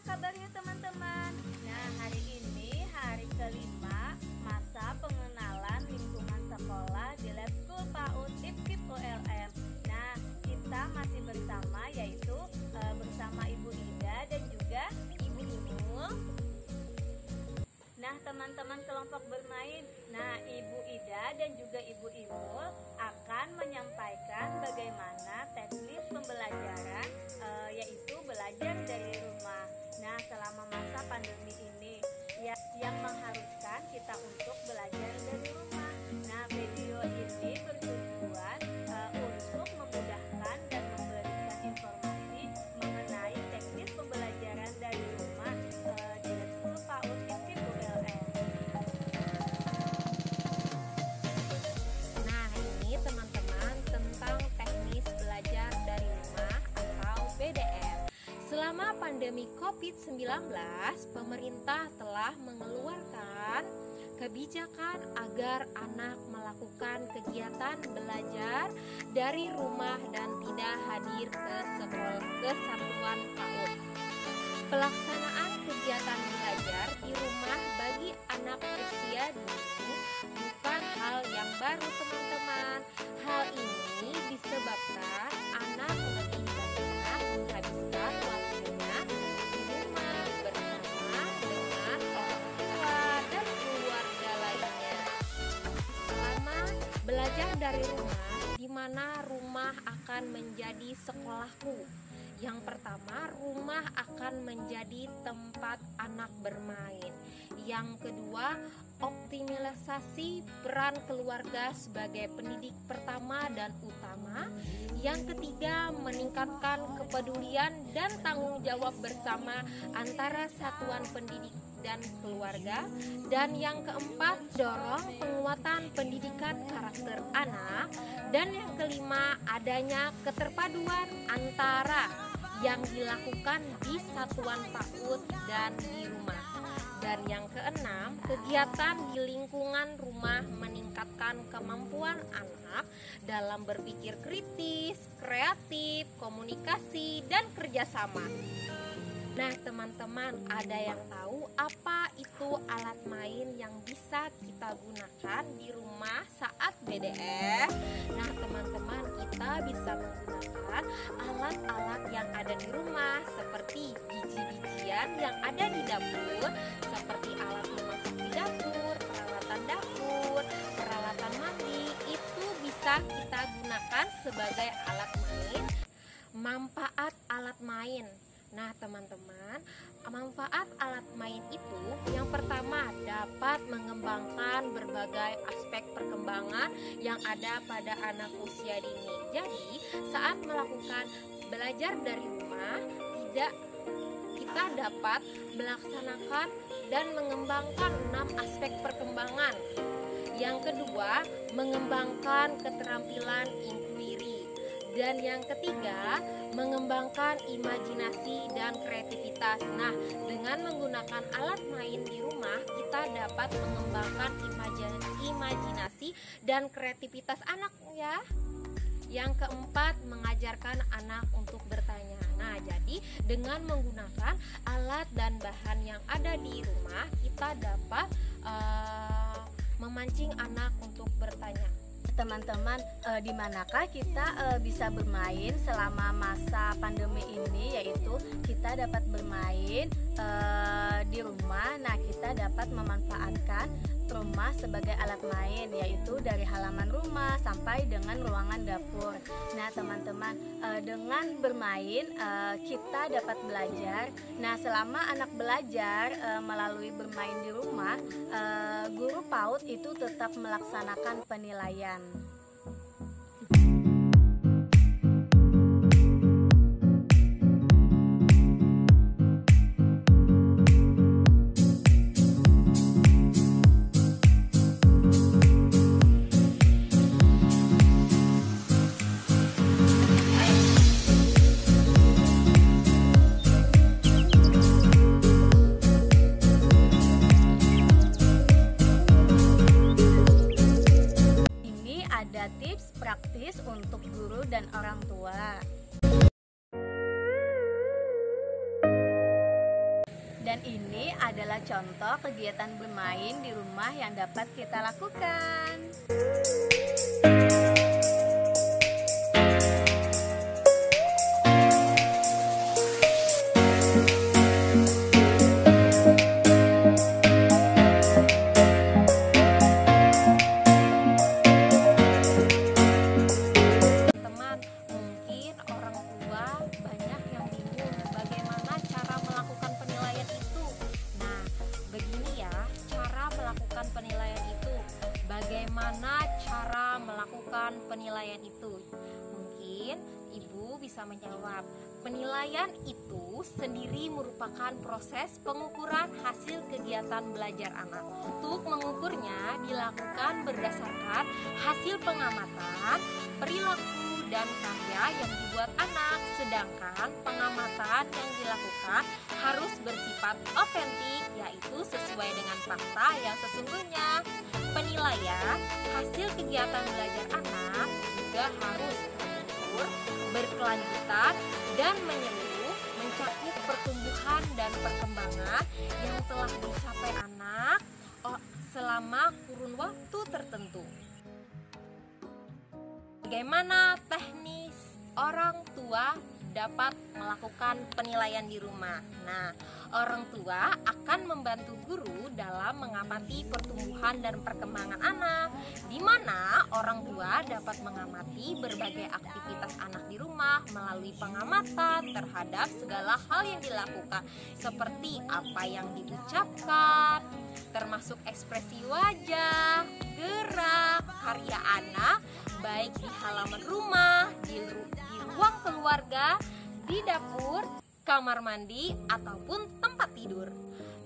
kabarnya teman-teman? Nah, hari ini hari kelima masa pengenalan lingkungan sekolah di Lab School PAUD IPKIP ULM. Nah, kita masih bersama, yaitu bersama Ibu Ida dan juga Ibu Imul. Nah, teman-teman kelompok bermain, Ibu Ida dan juga Ibu Imul akan menyampaikan bagaimana teknis pembelajaran, yaitu belajar dari rumah. Nah, selama masa pandemi ini yang mengharuskan kita untuk belajar dari rumah. Nah, video ini bertujuan untuk memudahkan dan memberikan informasi mengenai teknis pembelajaran dari rumah di Lab School PAUD IPKIP ULM. Nah, ini teman-teman tentang teknis belajar dari rumah atau BDR. Selama pandemi COVID-19, pemerintah telah mengeluarkan kebijakan agar anak melakukan kegiatan belajar dari rumah dan tidak hadir ke satuan PAUD. Pelaksanaan kegiatan belajar di rumah bagi anak usia dini bukan hal yang baru, teman-teman. Hal ini disebabkan anak lebih banyak menghabiskan waktunya di rumah bersama dengan orang tua dan keluarga lainnya. Selama belajar dari rumah, di mana rumah akan menjadi sekolahku. Yang pertama, rumah akan menjadi tempat anak bermain. Yang kedua, optimalisasi peran keluarga sebagai pendidik pertama dan utama. Yang ketiga, meningkatkan kepedulian dan tanggung jawab bersama antara satuan pendidik dan keluarga. Dan yang keempat, dorong penguatan pendidikan karakter anak. Dan yang kelima, adanya keterpaduan antara yang dilakukan di satuan PAUD dan di rumah. Dan yang keenam, kegiatan di lingkungan rumah meningkatkan kemampuan anak dalam berpikir kritis, kreatif, komunikasi, dan kerjasama. Nah, teman-teman, ada yang tahu apa itu alat main yang bisa kita gunakan di rumah saat BDR? Nah, teman-teman, kita bisa menggunakan alat-alat yang ada di rumah seperti biji-bijian yang ada di dapur, seperti alat memasak di dapur, peralatan mandi, itu bisa kita gunakan sebagai alat main. Manfaat alat main. Nah, teman-teman, manfaat alat main itu yang pertama dapat mengembangkan berbagai aspek perkembangan yang ada pada anak usia dini. Jadi, saat melakukan belajar dari rumah, kita dapat melaksanakan dan mengembangkan 6 aspek perkembangan. Yang kedua, mengembangkan keterampilan inquiry. Dan yang ketiga, mengembangkan imajinasi dan kreativitas. Nah, dengan menggunakan alat main di rumah, kita dapat mengembangkan imajinasi dan kreativitas anak ya. Yang keempat, mengajarkan anak untuk bertanya. Nah, jadi dengan menggunakan alat dan bahan yang ada di rumah, kita dapat memancing anak untuk bertanya. Teman-teman, di manakah kita bisa bermain selama masa pandemi ini? Yaitu kita dapat bermain di rumah. Nah, kita dapat memanfaatkan rumah sebagai alat main, yaitu dari halaman rumah sampai dengan ruangan dapur. Nah, teman-teman, dengan bermain kita dapat belajar. Nah, selama anak belajar melalui bermain di rumah, guru PAUD itu tetap melaksanakan penilaian. Dan ini adalah contoh kegiatan bermain di rumah yang dapat kita lakukan. Bagaimana cara melakukan penilaian itu? Mungkin Ibu bisa menjawab, penilaian itu sendiri merupakan proses pengukuran hasil kegiatan belajar anak. Untuk mengukurnya dilakukan berdasarkan hasil pengamatan, perilaku, dan karya yang dibuat anak. Sedangkan pengamatan yang dilakukan harus bersifat otentik, yaitu sesuai dengan fakta yang sesungguhnya. Penilaian hasil kegiatan belajar anak juga harus terukur, berkelanjutan, dan menyeluruh, mencakup pertumbuhan dan perkembangan yang telah dicapai anak selama kurun waktu tertentu. Bagaimana teknis orang tua dapat melakukan penilaian di rumah? Nah, orang tua akan membantu guru dalam mengamati pertumbuhan dan perkembangan anak, di mana orang tua dapat mengamati berbagai aktivitas anak di rumah melalui pengamatan terhadap segala hal yang dilakukan, seperti apa yang diucapkan, termasuk ekspresi wajah, gerak, karya anak, baik di halaman rumah, di ruang keluarga, di dapur, kamar mandi, ataupun tempat tidur.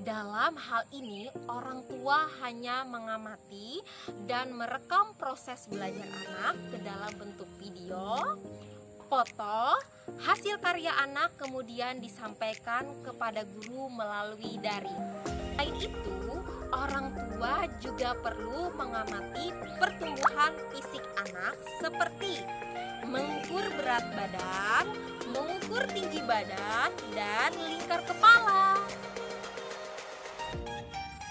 Dalam hal ini, orang tua hanya mengamati dan merekam proses belajar anak ke dalam bentuk video, foto, hasil karya anak kemudian disampaikan kepada guru melalui daring. Selain itu, orang tua juga perlu mengamati pertumbuhan fisik anak seperti mengukur berat badan, mengukur tinggi badan, dan lingkar kepala.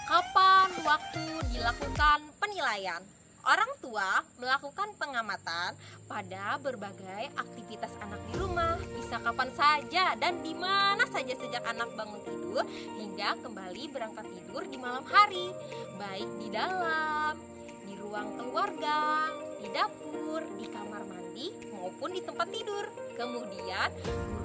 Kapan waktu dilakukan penilaian? Orang tua melakukan pengamatan pada berbagai aktivitas anak di rumah, bisa kapan saja dan di mana saja sejak anak bangun tidur hingga kembali berangkat tidur di malam hari, baik di dalam, di ruang keluarga, di dapur, di kamar mandi, maupun di tempat tidur. Kemudian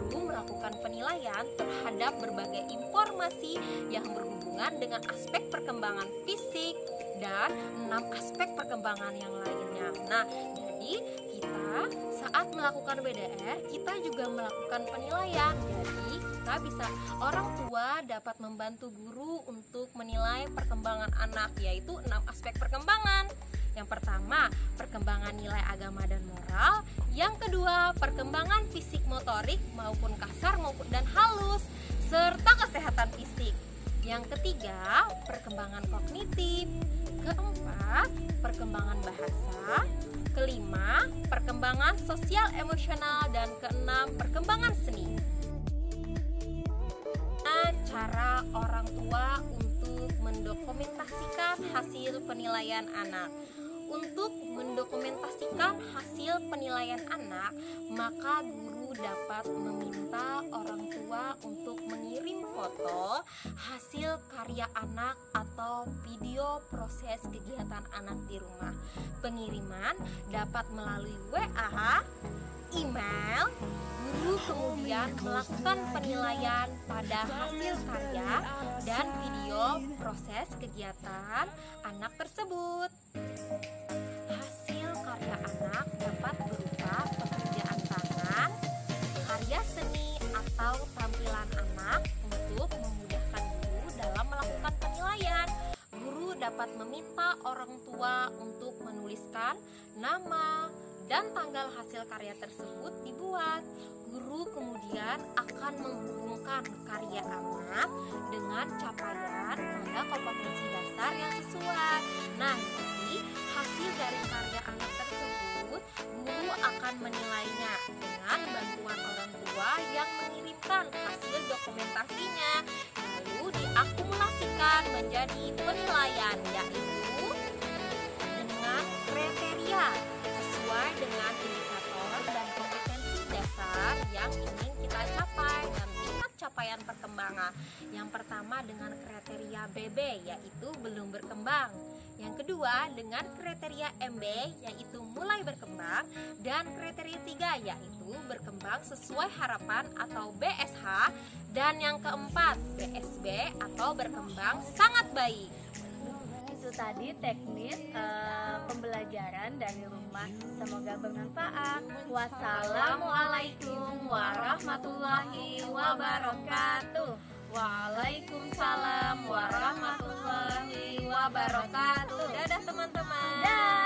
guru melakukan penilaian terhadap berbagai informasi yang berhubungan dengan aspek perkembangan fisik dan 6 aspek perkembangan yang lainnya. Nah, jadi kita saat melakukan BDR, kita juga melakukan penilaian. Jadi kita bisa, orang tua dapat membantu guru untuk menilai perkembangan anak, yaitu 6 aspek perkembangan. Yang pertama, perkembangan nilai agama dan moral. Yang kedua, perkembangan fisik motorik maupun kasar maupun dan halus, serta kesehatan fisik. Yang ketiga, perkembangan kognitif. Keempat, perkembangan bahasa. Kelima, perkembangan sosial emosional. Dan keenam, perkembangan seni. Cara orang tua untuk mendokumentasikan hasil penilaian anak. Untuk mendokumentasikan hasil penilaian anak, maka guru dapat meminta orang tua untuk mengirim foto hasil karya anak atau video proses kegiatan anak di rumah. Pengiriman dapat melalui WA, email. Guru kemudian melakukan penilaian pada hasil karya dan video proses kegiatan anak tersebut. Hasil karya anak dapat berupa pekerjaan tangan, karya seni, atau tampilan anak untuk memudahkan guru dalam melakukan penilaian. Guru dapat meminta orang tua untuk menuliskan nama dan tanggal hasil karya tersebut dibuat. Guru kemudian akan menghubungkan karya anak dengan capaian pada kompetensi dasar yang sesuai. Nah, jadi hasil dari karya anak tersebut, guru akan menilainya dengan bantuan orang tua yang mengirimkan hasil dokumentasinya. Lalu dirumuskan menjadi penilaian, yaitu dengan kriteria sesuai dengan indikator dan kompetensi dasar yang ingin kita capai dan tingkat capaian perkembangan. Yang pertama dengan kriteria BB, yaitu belum berkembang. Yang kedua dengan kriteria MB, yaitu mulai berkembang. Dan kriteria 3, yaitu berkembang sesuai harapan atau BSH. Dan yang keempat BSB atau berkembang sangat baik. Itu tadi teknis pembelajaran dari rumah. Semoga bermanfaat. Wassalamualaikum warahmatullahi wabarakatuh. Waalaikumsalam warahmatullahi wabarakatuh. Dadah teman-teman.